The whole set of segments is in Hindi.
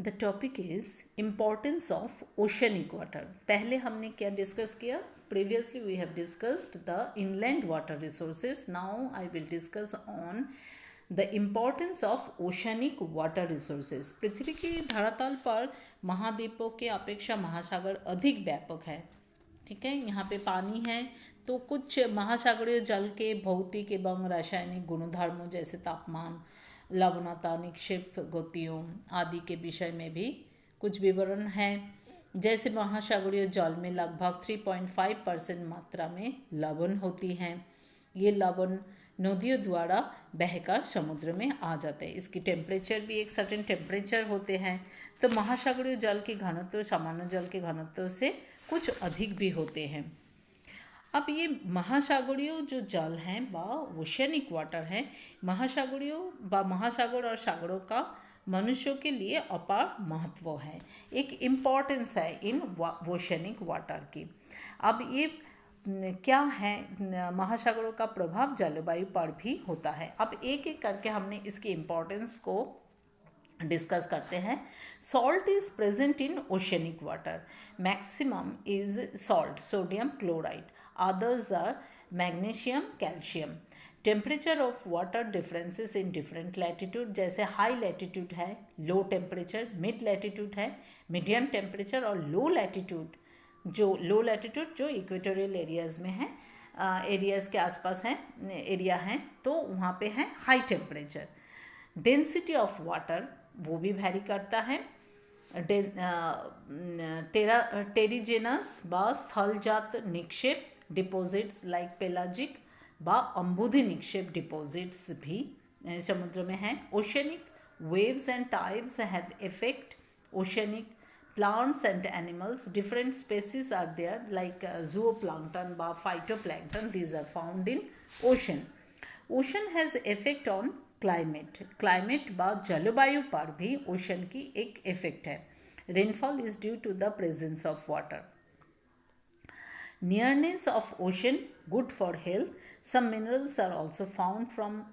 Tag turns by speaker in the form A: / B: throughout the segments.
A: The topic is importance of oceanic water. पहले हमने क्या डिस्कस किया? Previously we have discussed the inland water resources. Now I will discuss on the importance of oceanic water resources. पृथ्वी की धरातल पर महाद्वीपों के अपेक्षा महासागर अधिक व्यापक है। ठीक है, यहाँ पे पानी है तो कुछ महासागरीय जल के भौतिक एवं रासायनिक गुणधर्मों जैसे तापमान, लवणता, निक्षेप गतियों आदि के विषय में भी कुछ विवरण है। जैसे महासागरीय जल में लगभग 3.5% मात्रा में लवण होती हैं। ये लवण नदियों द्वारा बहकर समुद्र में आ जाते हैं। इसकी टेम्परेचर भी एक सर्टेन टेम्परेचर होते हैं। तो महासागरीय जल की घनत्व सामान्य जल के घनत्व से कुछ अधिक भी होते हैं। अब ये महासागरीय जो जल हैं व ओशनिक वाटर हैं, महासागरीय व महासागर और सागरों का मनुष्यों के लिए अपार महत्व है, एक इम्पॉर्टेंस है इन ओशनिक वाटर की। अब ये क्या है, महासागरों का प्रभाव जलवायु पर भी होता है। अब एक एक करके हमने इसकी इम्पोर्टेंस को डिस्कस करते हैं। Salt is present in oceanic water. Maximum is salt, sodium chloride, others are magnesium, calcium. Temperature of water differences in different latitude, जैसे हाई लैटिट्यूड है लो टेम्परेचर, मिड लैटिट्यूड है मीडियम टेम्परेचर, और लो लैटिट्यूड जो इक्वेटोरियल एरियाज़ में है, एरियाज़ के आसपास है एरिया हैं तो वहाँ पे है high temperature. Density of water वो भी वैरी करता है। टेरिजेनस व स्थलजात निक्षेप डिपॉजिट्स लाइक पेलाजिक व अम्बुधि निक्षेप डिपॉजिट्स भी समुद्र में हैं। Oceanic waves and tides have effect oceanic plants and animals. Different species are there like zooplankton বা phytoplankton. These are found in ocean. Ocean has effect on climate. Climate বা जलवायु पर भी ocean की एक effect है. Rainfall is due to the presence of water. Nearness of ocean good for health. Some minerals are also found from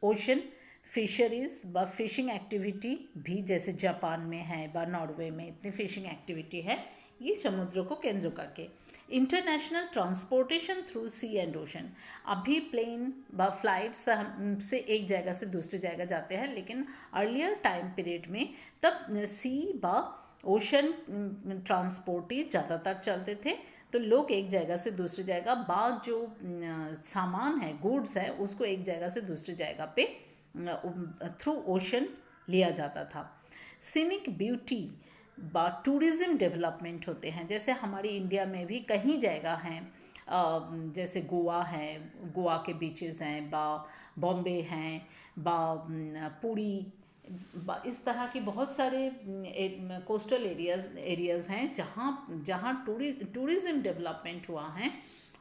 A: ocean. Fisheries व फिशिंग एक्टिविटी भी जैसे जापान में है व नॉर्वे में इतनी फिशिंग एक्टिविटी है, ये समुद्र को केंद्र करके। International transportation through sea and ocean. अभी प्लेन व फ्लाइट्स से एक जगह से दूसरी जगह जाते हैं, लेकिन अर्लियर टाइम पीरियड में तब सी व ओशन ट्रांसपोर्ट ही ज़्यादातर चलते थे। तो लोग एक जगह से दूसरी जगह बाद जो सामान है, गुड्स है, उसको एक जगह से दूसरी जगह पे थ्रू ओशन लिया जाता था। सीनिक ब्यूटी व टूरिज़्म डेवलपमेंट होते हैं, जैसे हमारी इंडिया में भी कहीं जगह हैं, जैसे गोवा है, गोवा के बीचेस हैं, बॉम्बे हैं, पुरी, इस तरह की बहुत सारे कोस्टल एरियाज़ हैं जहाँ टूरिज़्म डेवलपमेंट हुआ है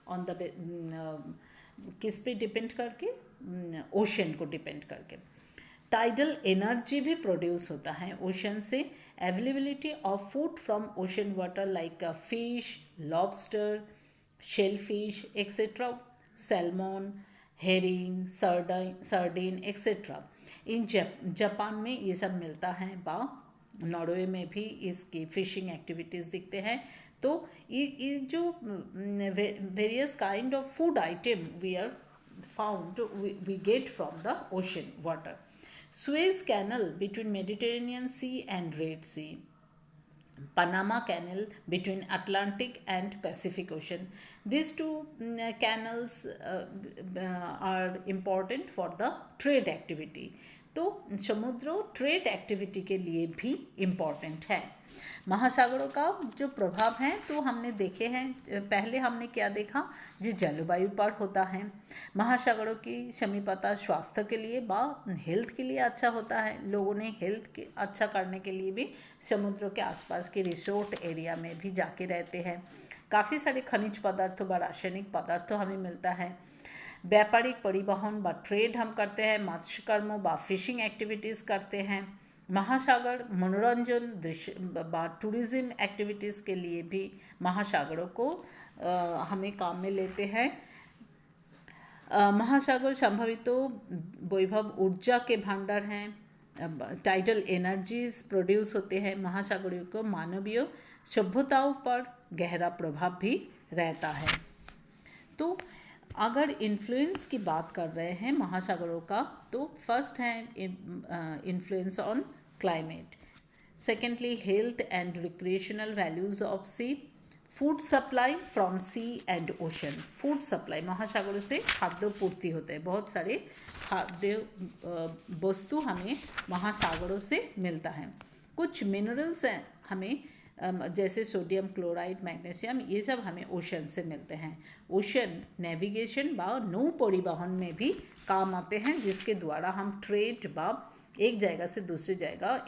A: ऑन द किस पे डिपेंड करके, ओशन को डिपेंड करके। टाइडल एनर्जी भी प्रोड्यूस होता है ओशन से। Availability of food from ocean water like fish, lobster, shellfish etcetera, salmon, herring, sardine etcetera. In Japan में ये सब मिलता है। नॉर्वे में भी इसकी फिशिंग एक्टिविटीज़ दिखते हैं। तो ये जो various kind of food item we are found we get from the ocean water. Suez Canal between Mediterranean Sea and Red Sea. Panama Canal between Atlantic and Pacific Ocean. These two canals are important for the trade activity. तो समुद्र ट्रेड एक्टिविटी के लिए भी इम्पॉर्टेंट है। महासागरों का जो प्रभाव है तो हमने देखे हैं, पहले हमने क्या देखा, जो जलवायु पर होता है। महासागरों की समीपता स्वास्थ्य के लिए व हेल्थ के लिए अच्छा होता है। लोगों ने हेल्थ के अच्छा करने के लिए भी समुद्रों के आसपास के रिसोर्ट एरिया में भी जाके रहते हैं। काफ़ी सारे खनिज पदार्थ व रासायनिक पदार्थ हमें मिलता है। व्यापारिक परिवहन व ट्रेड हम करते हैं, मत्स्य कर्म व फिशिंग एक्टिविटीज़ करते हैं। महासागर मनोरंजन दृश्य व टूरिज़्म एक्टिविटीज़ के लिए भी महासागरों को हमें काम में लेते हैं। महासागर संभवित वैभव ऊर्जा के भंडार हैं। टाइडल एनर्जीज प्रोड्यूस होते हैं। महासागरों को मानवीय सभ्यताओं पर गहरा प्रभाव भी रहता है। तो अगर इन्फ्लुएंस की बात कर रहे हैं महासागरों का, तो फर्स्ट है influence on climate, secondly health and recreational values of sea, food supply from sea and ocean. Food supply, महासागरों से खाद्य पूर्ति होते हैं, बहुत सारे खाद्य वस्तु हमें महासागरों से मिलता है। कुछ मिनरल्स हैं हमें, जैसे सोडियम क्लोराइड, मैग्नीशियम, ये सब हमें ओशन से मिलते हैं। ओशन नेविगेशन व नौ परिवहन में भी काम आते हैं, जिसके द्वारा हम ट्रेड व एक जगह से दूसरी जगह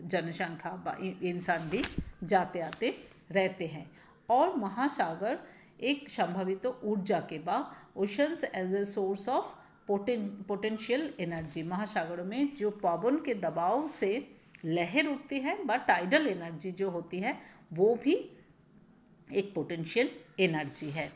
A: जनसंख्या व इंसान भी जाते आते रहते हैं। और महासागर एक संभावित ऊर्जा के बाद oceans as a source of potential energy, महासागरों में जो पवन के दबाव से लहर उठती है व टाइडल एनर्जी जो होती है वो भी एक पोटेंशियल एनर्जी है।